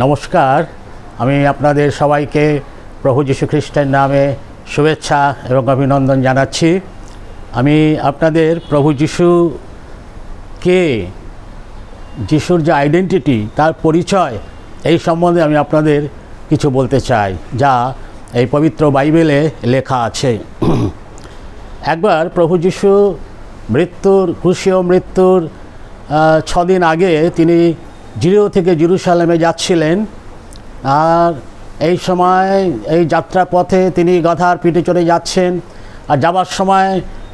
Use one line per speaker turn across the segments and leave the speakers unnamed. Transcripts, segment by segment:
নমস্কার, আমি আপনাদের সবাইকে প্রভু যীশু খ্রিস্টের নামে শুভেচ্ছা এবং অভিনন্দন জানাচ্ছি। আমি আপনাদের প্রভু যীশুকে, যিশুর যে আইডেন্টিটি, তার পরিচয়, এই সম্বন্ধে আমি আপনাদের কিছু বলতে চাই, যা এই পবিত্র বাইবেলে লেখা আছে। একবার প্রভু যীশু ক্রুশীয় মৃত্যুর 6 দিন আগে তিনি জিরিও থেকে জেরুজালেমে যাচ্ছিলেন। আর এই সময় এই যাত্রাপথে তিনি গাধার পিঠে চড়ে যাচ্ছেন। আর যাবার সময়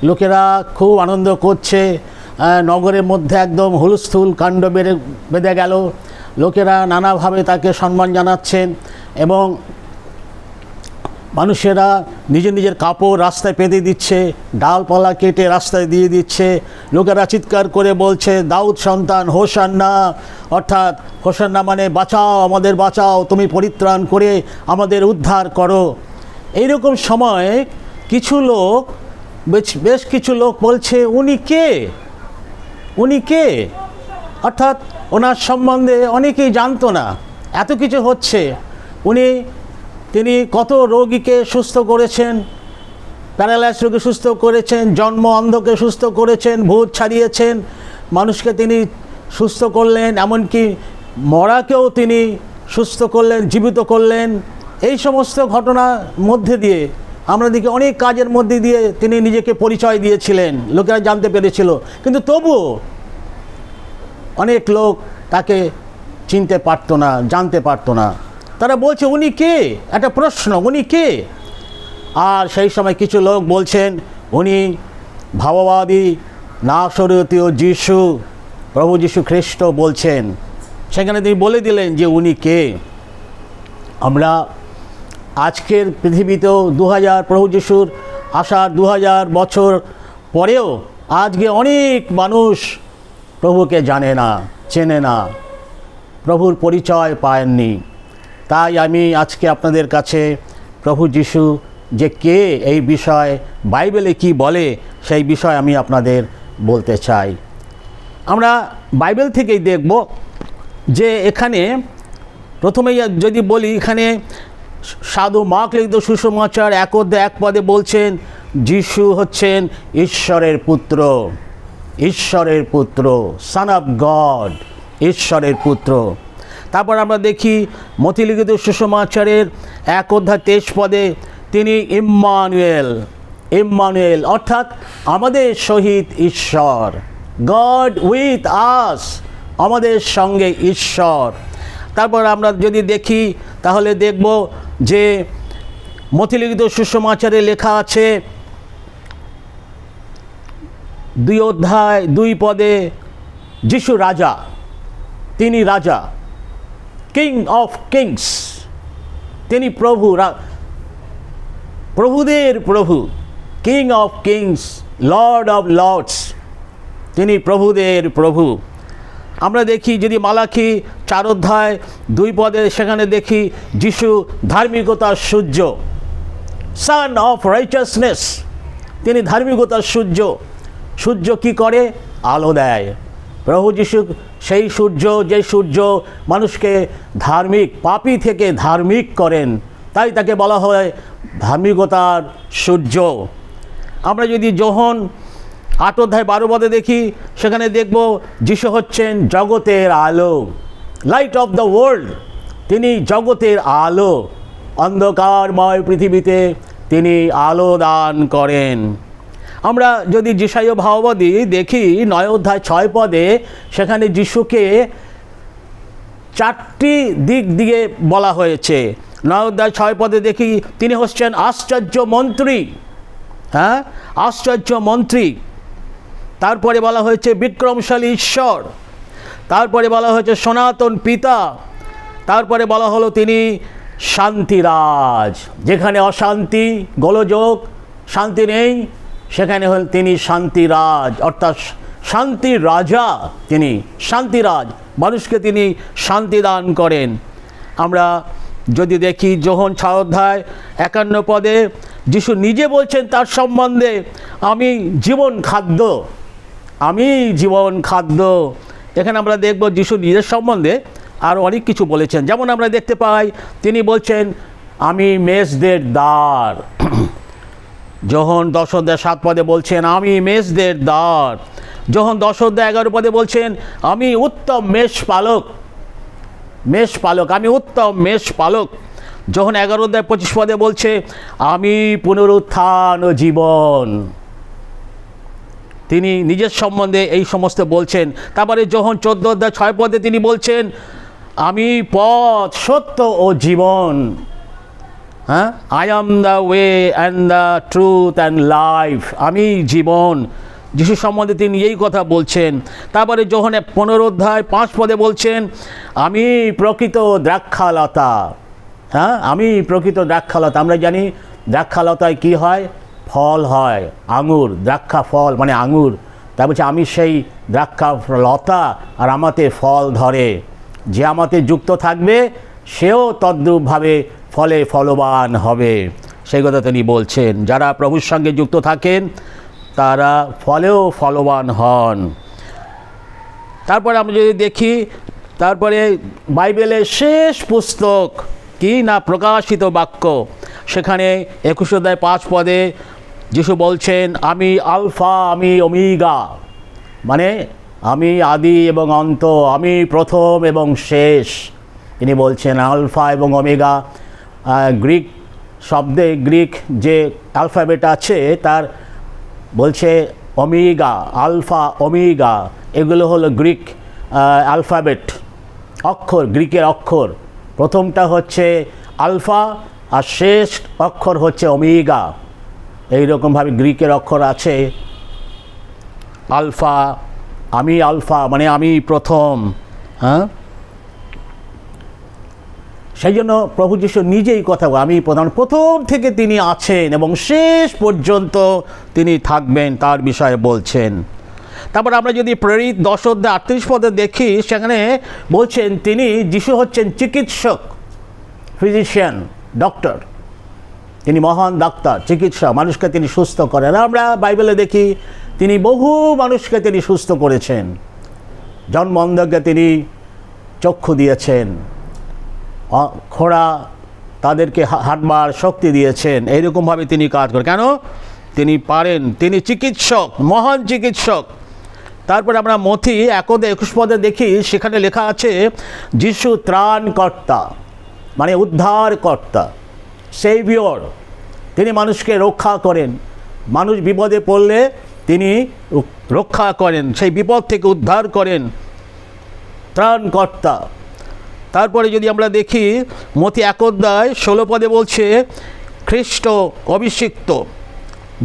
লোকেরা খুব আনন্দ করছে, নগরের মধ্যে একদম হুলস্থুল কাণ্ড বেঁধে গেল। লোকেরা নানাভাবে তাকে সম্মান জানাচ্ছেন এবং মানুষেরা নিজের নিজের কাপড় রাস্তায় পেতে দিচ্ছে, ডালপালা কেটে রাস্তায় দিয়ে দিচ্ছে। লোকেরা চিৎকার করে বলছে, দাউদ সন্তান হোসান্না, অর্থাৎ হোসান্না মানে বাঁচাও, আমাদের বাঁচাও, তুমি পরিত্রাণ করে আমাদের উদ্ধার করো। এইরকম সময় কিছু লোক, বেশ কিছু লোক বলছে, উনি কে? অর্থাৎ ওনার সম্বন্ধে অনেকেই জানতো না। এত কিছু হচ্ছে, তিনি কত রোগীকে সুস্থ করেছেন, প্যারালাইজ রোগী সুস্থ করেছেন, জন্ম অন্ধকে সুস্থ করেছেন, ভূত ছাড়িয়েছেন, মানুষকে তিনি সুস্থ করলেন, এমনকি মরাকেও তিনি সুস্থ করলেন, জীবিত করলেন। এই সমস্ত ঘটনার মধ্যে দিয়ে আমরা দেখি অনেক কাজের মধ্যে দিয়ে তিনি নিজেকে পরিচয় দিয়েছিলেন, লোকেরা জানতে পেরেছিল। কিন্তু তবুও অনেক লোক তাকে চিনতে পারতো না, জানতে পারতো না। তারা বলছে, উনি কে? একটা প্রশ্ন, উনি কে? আর সেই সময় কিছু লোক বলছেন, উনি ভাববাদী নাসরতীয় যিশু, প্রভু যীশু খ্রিস্ট বলছেন। সেখানে তিনি বলে দিলেন যে উনি কে। আমরা আজকের পৃথিবীতেও 2000 প্রভু যীশুর আসার 2000 বছর পরেও আজকে অনেক মানুষ প্রভুকে জানে না, চেনে না, প্রভুর পরিচয় পায়নি। তাই আমি আজকে আপনাদের কাছে প্রভু যীশু যে কে, এই বিষয়ে বাইবেলে কি বলে, সেই বিষয় আমি আপনাদের বলতে চাই। আমরা বাইবেল থেকেই দেখব যে এখানে প্রথমেই যদি বলি, এখানে সাধু মার্ক লিখিত সুসমাচার 1 অধ্যায় 1 পদে বলছেন, যীশু হচ্ছেন ঈশ্বরের পুত্র, ঈশ্বরের পুত্র, সন অফ গড, ঈশ্বরের পুত্র। তারপর আমরা দেখি মথি লিখিত সুসমাচারের 1 অধ্যায় 23 পদে তিনি ইম্মানুয়েল, অর্থাৎ আমাদের সহিত ঈশ্বর, গড উইথ আস, আমাদের সঙ্গে ঈশ্বর। তারপর আমরা যদি দেখি তাহলে দেখব যে মথি লিখিত সুসমাচারে লেখা আছে 2 অধ্যায় 2 পদে, যিশু রাজা, তিনি রাজা, কিং অফ কিংস, তিনি প্রভুদের প্রভু, king of kings, lord of lords, তিনি প্রভুদের প্রভু। আমরা দেখি যদি মালাখি 4 অধ্যায় 2 পদে, সেখানে দেখি যিশু ধার্মিকতার সূর্য, সান অফ রাইচাসনেস, তিনি ধার্মিকতার সূর্য। সূর্য কি করে? আলো দেয়। প্রভু যীশু সেই সূর্য, যে সূর্য মানুষকে ধার্মিক, পাপী থেকে ধার্মিক করেন, তাই তাকে বলা হয় ধার্মিকতার সূর্য। আমরা যদি যোহন 8 অধ্যায় 12 পদে দেখি, সেখানে দেখব যিশু হচ্ছেন জগতের আলো, লাইট অফ দ্য ওয়ার্ল্ড, তিনি জগতের আলো, অন্ধকারময় পৃথিবীতে তিনি আলো দান করেন। আমরা যদি যিশাইয় ভাববাদী দেখি 9 অধ্যায় 6 পদে, সেখানে যিশুকে 4টি দিক দিয়ে বলা হয়েছে। 9 অধ্যায় 6 পদে দেখি তিনি হচ্ছেন আশ্চর্য মন্ত্রী, আশ্চর্য মন্ত্রী। তারপরে বলা হয়েছে বিক্রমশালী ঈশ্বর, তারপরে বলা হয়েছে সনাতন পিতা, তারপরে বলা হলো তিনি শান্তিরাজ, যেখানে অশান্তি, গোলযোগ, শান্তি নেই, সেখানে হল তিনি শান্তিরাজ, অর্থাৎ শান্তির রাজা, তিনি শান্তিরাজ, মানুষকে তিনি শান্তি দান করেন। আমরা যদি দেখি যোহন 6 অধ্যায় 51 পদে, যিশু নিজে বলছেন তার সম্বন্ধে, আমি জীবন খাদ্য, আমি জীবন খাদ্য। এখানে আমরা দেখব যিশু নিজের সম্বন্ধে আর অনেক কিছু বলেছেন। যেমন আমরা দেখতে পাই তিনি বলছেন আমি মেষদের দ্বার। যখন 10 অধ্যায় 7 পদে বলছেন আমি মেষদের দ্বার। যখন 10 অধ্যায় 11 পদে বলছেন আমি উত্তম মেষপালক, আমি উত্তম মেষপালক। যখন 11 অধ্যায় 25 পদে বলছে আমি পুনরুত্থান ও জীবন, তিনি নিজের সম্বন্ধে এই সমস্ত বলছেন। তারপরে যখন 14 অধ্যায় 6 পদে তিনি বলছেন আমি পথ সত্য ও জীবন, হ্যাঁ, I am the way and the truth and life, আমি জীবন। যিশু সম্বন্ধে তিনি এই কথা বলছেন। তারপরে যখন 15 অধ্যায় 5 পদে বলছেন আমি প্রকৃত দ্রাক্ষালতা, হ্যাঁ, আমি প্রকৃত দ্রাক্ষালতা। আমরা জানি দ্রাক্ষালতায় কি হয়, ফল হয়, আঙুর, দ্রাক্ষা ফল মানে আঙুর। তাই বলছে আমি সেই দ্রাক্ষা লতা আর আমাতে ফল ধরে, যে আমাতে যুক্ত থাকবে সেও তদ্রূপভাবে ফলে ফলবান হবে, সেই কথা তিনি বলছেন। যারা প্রভুর সঙ্গে যুক্ত থাকেন তারা ফলেও ফলবান হন। তারপরে আমরা যদি দেখি, তারপরে বাইবেলের শেষ পুস্তক কি না, প্রকাশিত বাক্য, সেখানে 21 অধ্যায় 5 পদে যিশু বলছেন আমি আলফা আমি ওমেগা, মানে আমি আদি এবং অন্ত, আমি প্রথম এবং শেষ। তিনি বলছেন আলফা এবং ওমেগা। গ্রিক শব্দে, গ্রিক যে অ্যালফাবেট আছে তার বলছে ওমেগা, আলফা ওমেগা, এগুলো হলো গ্রিক অ্যালফাবেট, অক্ষর, গ্রিকের অক্ষর। প্রথমটা হচ্ছে আলফা আর শেষ অক্ষর হচ্ছে ওমেগা। এইরকমভাবে গ্রিকের অক্ষর আছে। আলফা, আমি আলফা মানে আমি প্রথম, হ্যাঁ। সেই জন্য প্রভু যীশু নিজেই কথা বলেন আমি প্রথম থেকে তিনি আছেন এবং শেষ পর্যন্ত তিনি থাকবেন, তার বিষয়ে বলছেন। তারপর আমরা যদি প্রেরিত 10 অধ্যায় 38 পদে দেখি, সেখানে বলছেন তিনি যীশু হচ্ছেন চিকিৎসক, ফিজিশিয়ান, ডক্টর। তিনি মহান ডাক্তার, চিকিৎসক, মানুষকে তিনি সুস্থ করেন। আমরা বাইবেলে দেখি তিনি বহু মানুষকে তিনি সুস্থ করেছেন। জন্ম অন্ধকে তিনি চক্ষু দিয়েছেন, খোড়া তাদেরকে হাঁটবার শক্তি দিয়েছেন। এইরকমভাবে তিনি কাজ করেন। কেন? তিনি পারেন, তিনি চিকিৎসক, মহান চিকিৎসক। তারপরে আমরা মথি 1 অধ্যায় 21 পদে দেখি, সেখানে লেখা আছে যিশু ত্রাণকর্তা মানে উদ্ধারকর্তা, সেভিয়র। তিনি মানুষকে রক্ষা করেন, মানুষ বিপদে পড়লে তিনি রক্ষা করেন, সেই বিপদ থেকে উদ্ধার করেন, ত্রাণকর্তা। তারপরে যদি আমরা দেখি মথি 1 অধ্যায় 16 পদে বলছে খ্রিস্ট অভিষিক্ত।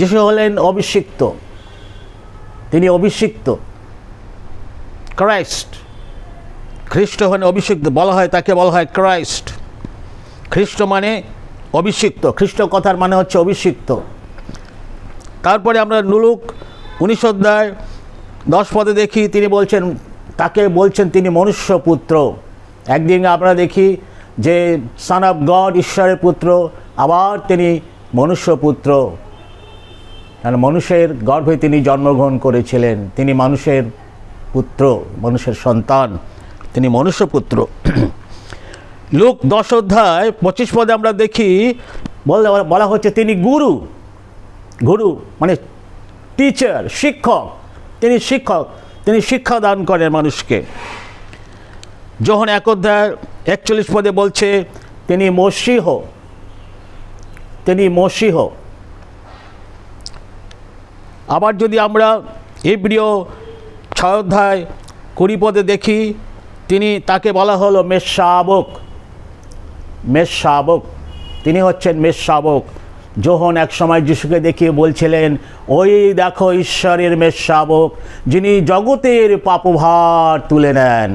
যিশু হলেন অভিষিক্ত, তিনি অভিষিক্ত, ক্রাইস্ট। খ্রিস্ট হলেন অভিষিক্ত, বলা হয় তাকে বলা হয় ক্রাইস্ট। খ্রিস্ট মানে অভিষিক্ত, খ্রিস্ট কথার মানে হচ্ছে অভিষিক্ত। তারপরে আমরা লুক 19 অধ্যায় 10 পদে দেখি তিনি বলছেন, তাকে বলছেন তিনি মনুষ্যপুত্র। একদিন আমরা দেখি যে সন অফ গড, ঈশ্বরের পুত্র, আবার তিনি মনুষ্যপুত্র, কারণ মানুষের গর্ভে তিনি জন্মগ্রহণ করেছিলেন। তিনি মানুষের পুত্র, মানুষের সন্তান, তিনি মনুষ্যপুত্র। লুক 10 অধ্যায় 25 পদে আমরা দেখি বলা হচ্ছে তিনি গুরু, গুরু মানে টিচার, শিক্ষক। তিনি শিক্ষক, তিনি শিক্ষা দান করেন মানুষকে। যখন 1 অধ্যায় 41 পদে বলছে তিনি মসীহ, তিনি মসীহ। আবার যদি আমরা ইব্রিয় 6 অধ্যায় 20 পদে দেখি, তিনি তাকে বলা হলো মেষশাবক, মেষশাবক, তিনি হচ্ছেন মেষশাবক। যোহন এক সময় যিশুকে দেখিয়ে বলছিলেন ওই দেখো ঈশ্বরের মেষশাবক, যিনি জগতের পাপভার তুলে নেন।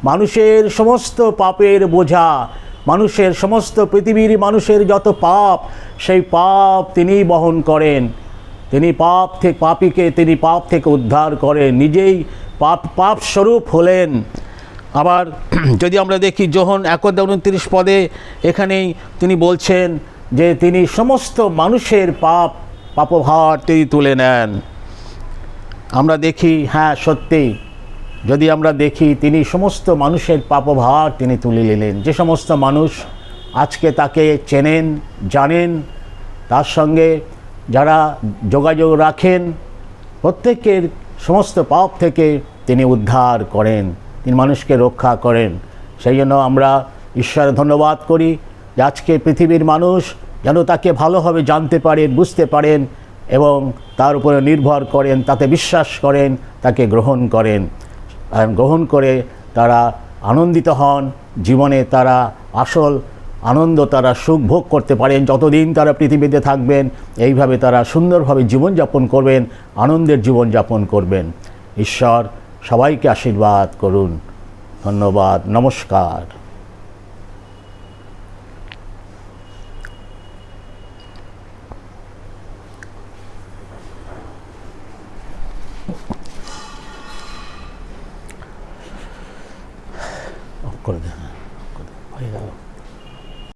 মানুষের সমস্ত পাপের বোঝা, মানুষের সমস্ত পৃথিবীর মানুষের যত পাপ, সেই পাপ তিনি বহন করেন। তিনি পাপীকে তিনি পাপ থেকে উদ্ধার করেন, নিজেই পাপ স্বরূপ হলেন। আবার যদি আমরা দেখি যোহন 1 অধ্যায় 29 পদে, এখানেই তিনি বলছেন যে তিনি সমস্ত মানুষের পাপভার তিনি তুলে নেন। আমরা দেখি হ্যাঁ সত্যি যদি আমরা দেখি তিনি সমস্ত মানুষের পাপভার তিনি তুলে নিলেন। যে সমস্ত মানুষ আজকে তাকে চেনেন, জানেন, তার সঙ্গে যারা যোগাযোগ রাখেন, প্রত্যেকের সমস্ত পাপ থেকে তিনি উদ্ধার করেন, তিনি মানুষকে রক্ষা করেন। সেই জন্য আমরা ঈশ্বরের ধন্যবাদ করি যে আজকে পৃথিবীর মানুষ যেন তাকে ভালোভাবে জানতে পারেন, বুঝতে পারেন এবং তার উপরে নির্ভর করেন, তাতে বিশ্বাস করেন, তাকে গ্রহণ করেন। গ্রহণ করে তারা আনন্দিত হন, জীবনে তারা আসল আনন্দ, তারা সুখ ভোগ করতে পারেন। যতদিন তারা পৃথিবীতে থাকবেন এইভাবে তারা সুন্দরভাবে জীবনযাপন করবেন, আনন্দের জীবনযাপন করবেন। ঈশ্বর সবাইকে আশীর্বাদ করুন। ধন্যবাদ, নমস্কার। করে দেন, হয়ে গেল।